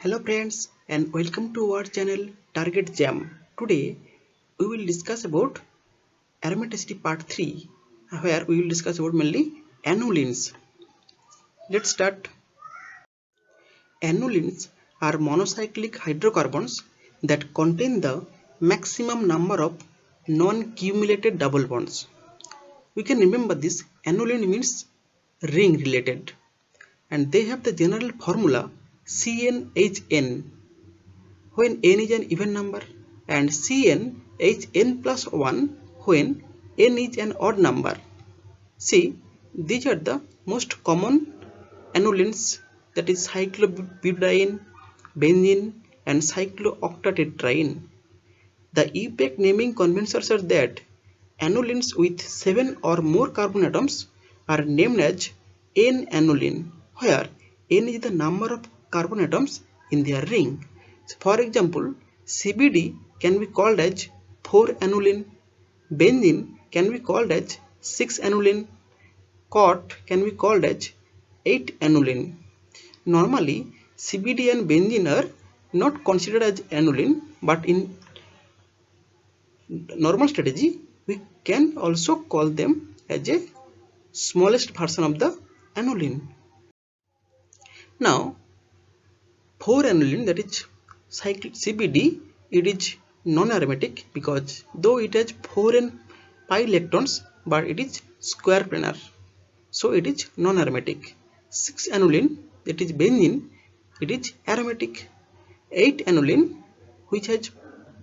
Hello friends and welcome to our channel Target Jam. Today we will discuss about aromaticity part 3 where we will discuss about mainly annulenes. Let's start. Annulenes are monocyclic hydrocarbons that contain the maximum number of non-cumulated double bonds. We can remember this annulene means ring related and they have the general formula CnHn when n is an even number and CnHn plus 1 when n is an odd number. See, these are the most common annulenes, that is cyclobutadiene, benzene and cyclooctatetraene. The EPEC naming conventions are that annulenes with 7 or more carbon atoms are named as N-annulene, where N is the number of carbon atoms in their ring. So for example, CBD can be called as 4-annulene, benzene can be called as 6-annulene, cot can be called as 8-annulene. Normally, CBD and benzene are not considered as annulene, but in normal strategy we can also call them as a smallest version of the annulene. Now 4-annulene, that is cyclic CBD, it is non-aromatic because though it has 4 and pi electrons but it is square planar, so it is non-aromatic. 6-annulene, that is benzene, it is aromatic. 8-annulene, which has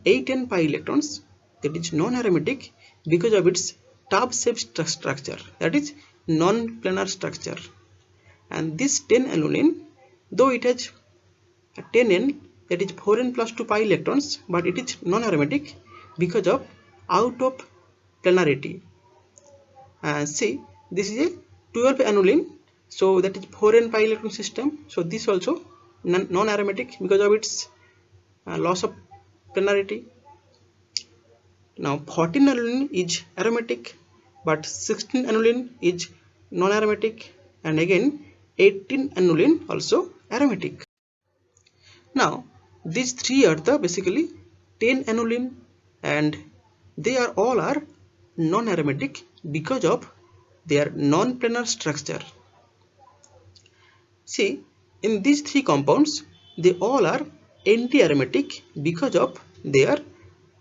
8 and pi electrons, that is non-aromatic because of its tub-shaped structure, that is non-planar structure. And this 10-annulene, though it has 10n, that is 4n plus 2 pi electrons, but it is non-aromatic because of out of planarity. See, this is a 12-annulene, so that is 4n pi electron system. So this also non-aromatic because of its loss of planarity. Now 14-annulene is aromatic, but 16-annulene is non-aromatic, and again 18-annulene also aromatic. Now these three are the basically 10-annulene, and they are all are non-aromatic because of their non-planar structure. See, in these three compounds, they all are anti-aromatic because of their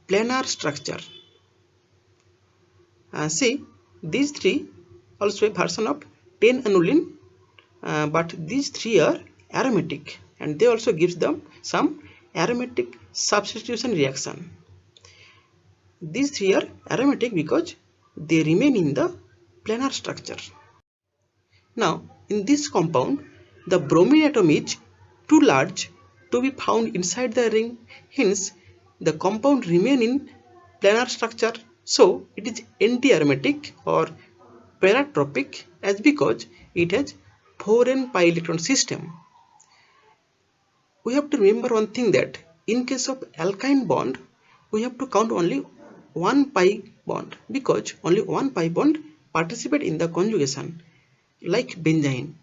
planar structure. See, these three also a version of 10-annulene, but these three are aromatic and they also gives them some aromatic substitution reaction. These three are aromatic because they remain in the planar structure. Now, in this compound, the bromine atom is too large to be found inside the ring, hence the compound remain in planar structure, so it is anti-aromatic or paratropic as because it has 4n pi electron system. We have to remember one thing, that in case of alkyne bond we have to count only one pi bond because only one pi bond participate in the conjugation like benzene,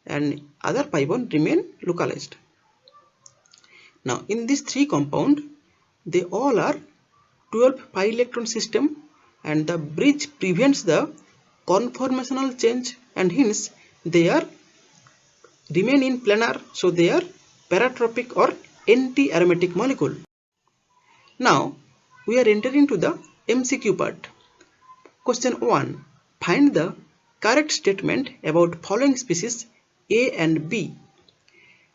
and other pi bond remain localized. Now in these three compound, they all are 12 pi electron system, and the bridge prevents the conformational change and hence they are remain in planar, so they are paratropic or anti-aromatic molecule. Now we are entering to the MCQ part. Question 1. Find the correct statement about following species A and B.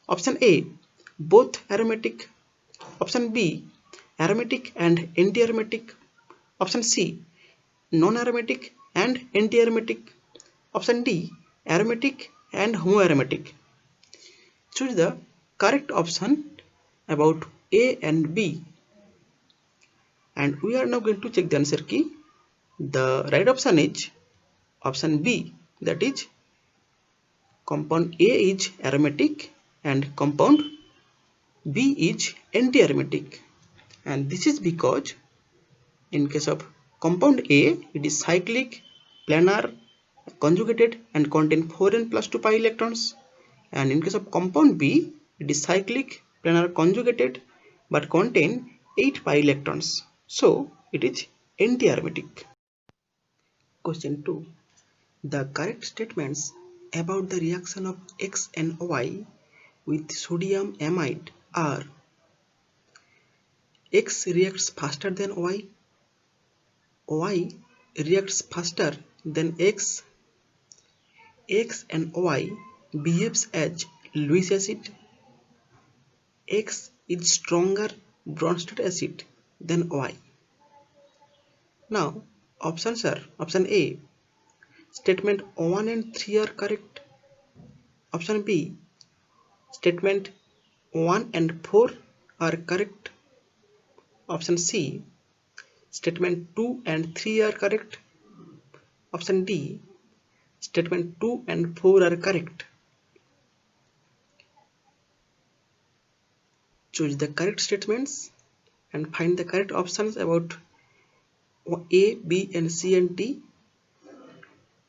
Option A, both aromatic. Option B, aromatic and anti-aromatic. Option C, non-aromatic and anti-aromatic. Option D, aromatic and homoaromatic. Choose the correct option about A and B. And we are now going to check the answer key. The right option is option B, that is compound A is aromatic and compound B is anti-aromatic, and this is because in case of compound A it is cyclic, planar, conjugated and contain 4n plus 2 pi electrons, and in case of compound B it is cyclic, planar conjugated but contain 8 pi electrons. So it is anti-aromatic. Question 2. The correct statements about the reaction of X and Y with sodium amide are: X reacts faster than Y reacts faster than X and Y behaves as Lewis acid, X is stronger Bronsted acid than Y. Now options are: option A, statement 1 and 3 are correct. Option B, statement 1 and 4 are correct. Option C, statement 2 and 3 are correct. Option D, statement 2 and 4 are correct. Choose the correct statements and find the correct options about A, B and C and D.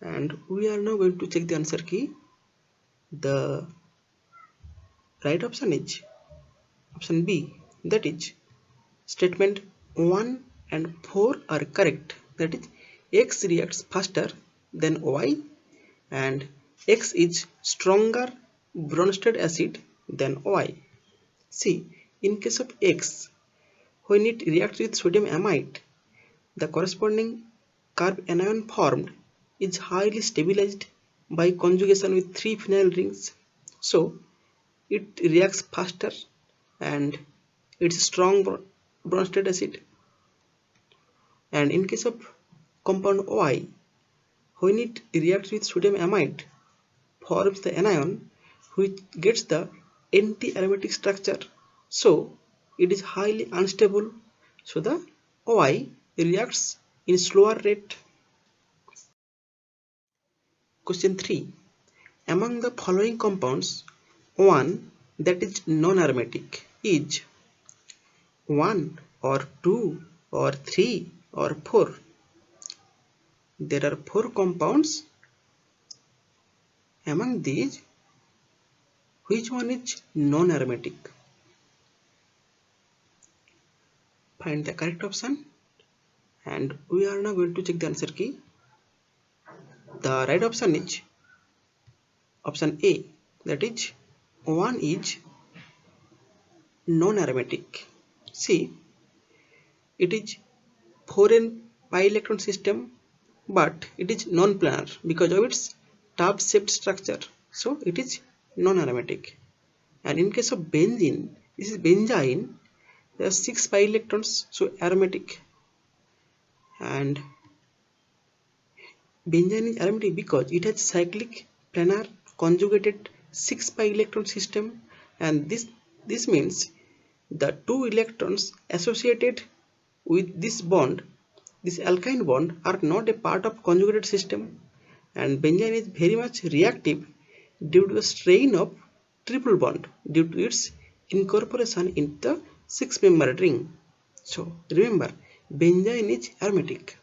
And we are now going to check the answer key. The right option is option B, that is statement 1 and 4 are correct. That is X reacts faster than Y and X is stronger Bronsted acid than Y. See, in case of X, when it reacts with sodium amide, the corresponding carb anion formed is highly stabilized by conjugation with 3 phenyl rings. So it reacts faster and it's strong Bronsted acid. And in case of compound Y, when it reacts with sodium amide, forms the anion which gets the anti-aromatic structure. So it is highly unstable. So the Y reacts in slower rate. Question 3. Among the following compounds, one that is non-aromatic is 1 or 2 or 3 or 4. There are 4 compounds. Among these, which one is non-aromatic? Find the correct option and we are now going to check the answer key. The right option is option A, that is 1 is non-aromatic. See, it is 4n pi electron system but it is non-planar because of its tub shaped structure. So it is non-aromatic. And in case of benzene, this is benzene, there are 6 pi electrons, so aromatic. And benzene is aromatic because it has cyclic planar conjugated 6 pi electron system, and this means the 2 electrons associated with this bond, this alkyne bond, are not a part of conjugated system, and benzene is very much reactive due to the strain of triple bond due to its incorporation into the 6-membered ring. So remember, benzene is aromatic.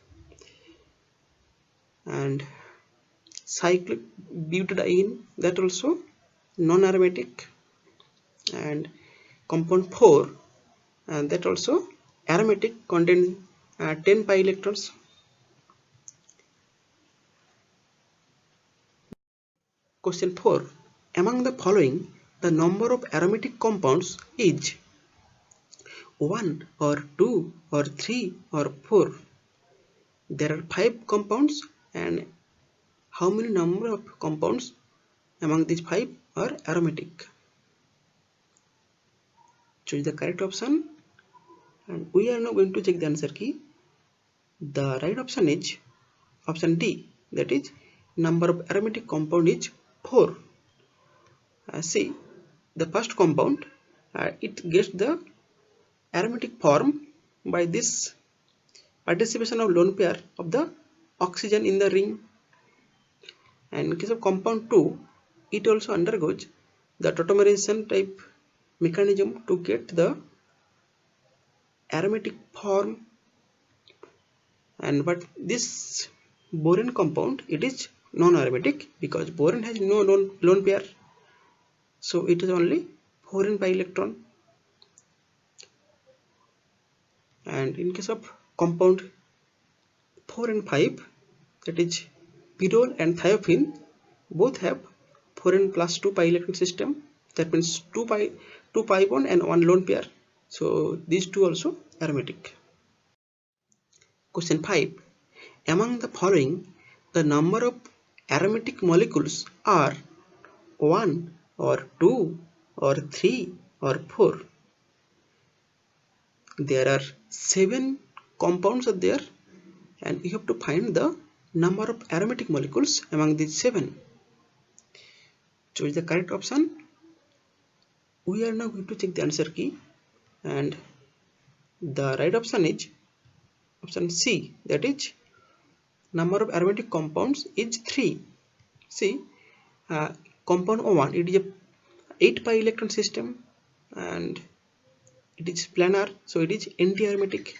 And cyclic butadiene, that also non-aromatic. And compound 4, and that also aromatic, contain 10 pi electrons. Question 4. Among the following, the number of aromatic compounds is 1 or 2 or 3 or 4. There are 5 compounds, and how many number of compounds among these 5 are aromatic? Choose the correct option and we are now going to check the answer key. The right option is option D, that is number of aromatic compound is 4. See, the first compound, it gets the aromatic form by this participation of lone pair of the oxygen in the ring. And in case of compound 2, it also undergoes the tautomerization type mechanism to get the aromatic form. And but this boron compound, it is non-aromatic because boron has no lone pair, so it is only 4n pi electron. And in case of compound 4 and 5, that is pyrrole and thiophene, both have 4n plus 2 pi electron system. That means 2 pi bond and 1 lone pair. So these two also aromatic. Question 5. Among the following, the number of aromatic molecules are 1 or 2 or 3 or 4. There are 7 compounds are there, and you have to find the number of aromatic molecules among these 7. Choose the correct option. We are now going to check the answer key, and the right option is option C, that is number of aromatic compounds is 3. See, compound O1, it is a 8 pi electron system and it is planar, so it is anti-aromatic.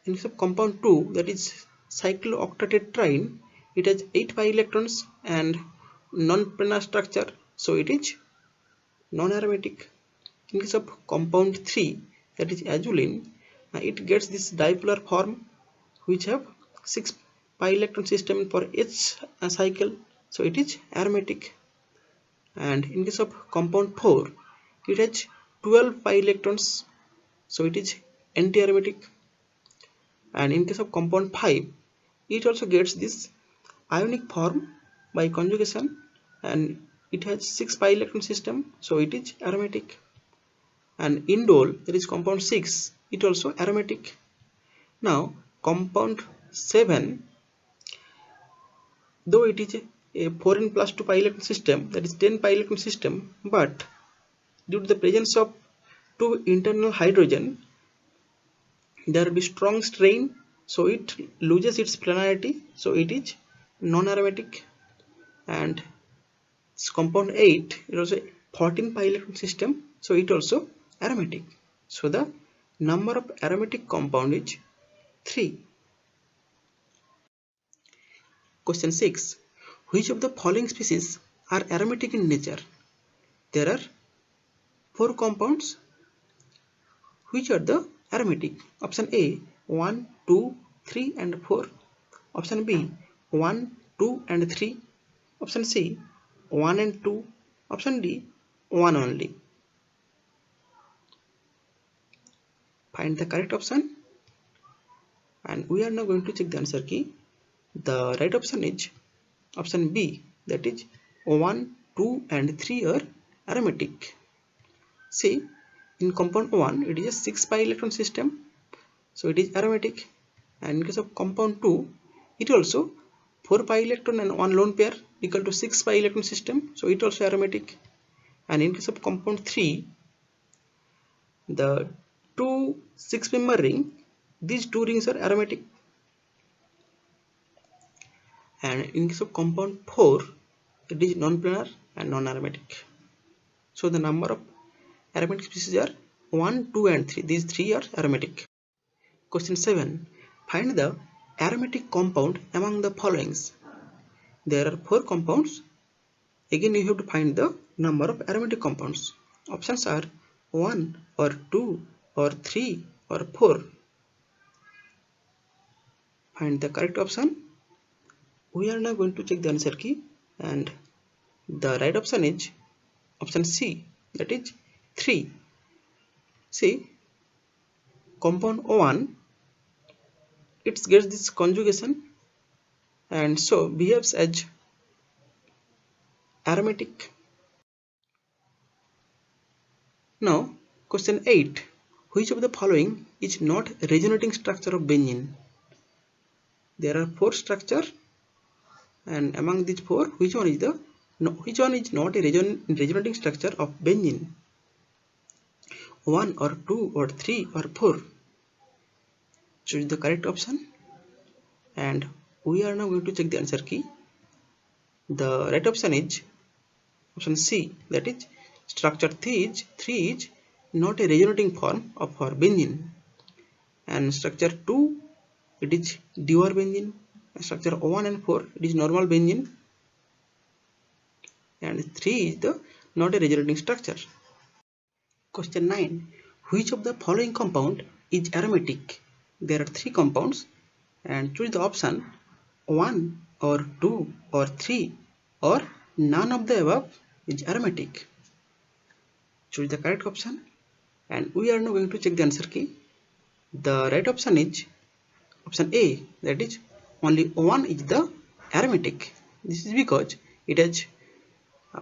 In case of compound 2, that is cyclooctatetraene, it has 8 pi electrons and non-planar structure, so it is non-aromatic. In case of compound 3, that is azulene, it gets this dipolar form which have 6 pi electron system for each cycle, so it is aromatic. And in case of compound 4, it has 12 pi electrons, so it is anti-aromatic. And in case of compound 5, it also gets this ionic form by conjugation, and it has 6 pi electron system, so it is aromatic. And indole, that is compound 6, it also aromatic. Now compound 7, though it is a 4n plus 2 pi electron system, that is 10 pi electron system, but due to the presence of 2 internal hydrogen, there will be strong strain, so it loses its planarity, so it is non-aromatic. And compound 8, it also 14 pi electron system, so it also aromatic. So the number of aromatic compound is 3. Question 6. Which of the following species are aromatic in nature? There are 4 compounds. Which are the aromatic? Option A, 1, 2, 3 and 4. Option B, 1, 2 and 3. Option C, 1 and 2. Option D, 1 only. Find the correct option, and we are now going to check the answer key. The right option is option B, that is 1, 2 and 3 are aromatic. See, in compound 1, it is a 6 pi electron system, so it is aromatic. And in case of compound 2, it also 4 pi electron and 1 lone pair equal to 6 pi electron system, so it also aromatic. And in case of compound 3, the 2 6-member ring, these 2 rings are aromatic. And in case of compound 4, it is non-planar and non-aromatic. So the number of aromatic species are 1, 2 and 3. These 3 are aromatic. Question 7. Find the aromatic compound among the following. There are 4 compounds. Again you have to find the number of aromatic compounds. Options are 1 or 2 or 3 or 4. Find the correct option. We are now going to check the answer key, and the right option is option C, that is 3. See, compound O1, it gets this conjugation and so behaves as aromatic. Now question 8. Which of the following is not resonating structure of benzene? There are 4 structures, and among these 4, which one is not a resonating structure of benzene? 1 or 2 or 3 or 4. Choose the correct option, and we are now going to check the answer key. The right option is option C, that is structure 3 is not a resonating form of our benzene, and structure 2, it is dimer benzene, and structure 1 and 4, it is normal benzene, and 3 is the not a resonating structure. Question 9. Which of the following compound is aromatic. There are 3 compounds and choose the option 1 or 2 or 3 or none of the above is aromatic. Choose the correct option and we are now going to check the answer key. The right option is option A, that is only 1 is the aromatic. This is because it has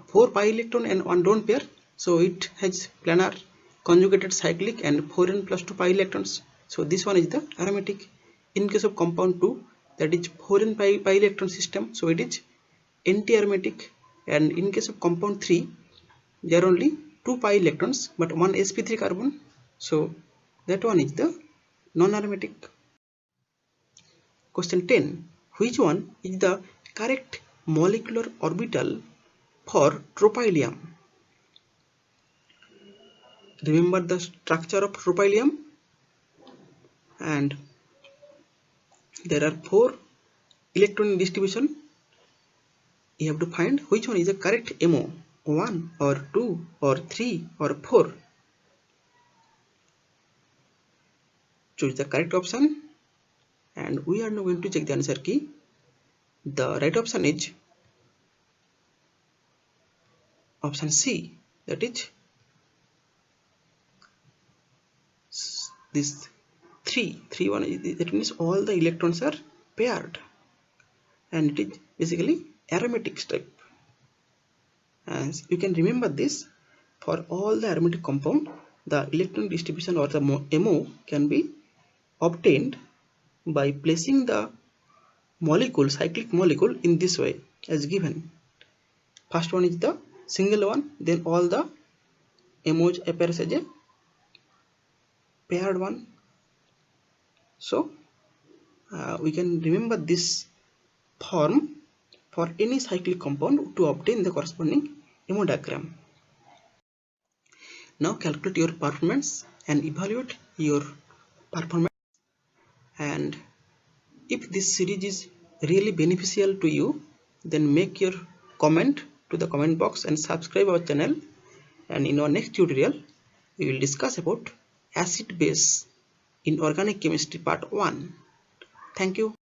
4 pi electron and 1 lone pair, so it has planar conjugated cyclic and 4n plus 2 pi electrons, so this one is the aromatic. In case of compound 2, that is 4n pi electron system, so it is anti-aromatic. And in case of compound 3, there are only 2 pi electrons but 1 sp3 carbon, so that one is the non-aromatic. Question 10. Which one is the correct molecular orbital for tropylium? Remember the structure of tropylium, and there are 4 electron distribution. You have to find which one is the correct MO, 1 or 2 or 3 or 4. Choose the correct option and we are now going to check the answer key. The right option is option C, that is this 3 1 is, that means all the electrons are paired and it is basically aromatic type. As you can remember this, for all the aromatic compound, the electron distribution or the MO can be obtained by placing the molecule, cyclic molecule, in this way as given. First one is the single one, then all the MOs appears as a paired one. So we can remember this form for any cyclic compound to obtain the corresponding MO diagram. Now calculate your performance and evaluate your performance, and if this series is really beneficial to you, then make your comment to the comment box and subscribe our channel. And in our next tutorial we will discuss about acid base in organic chemistry part 1. Thank you.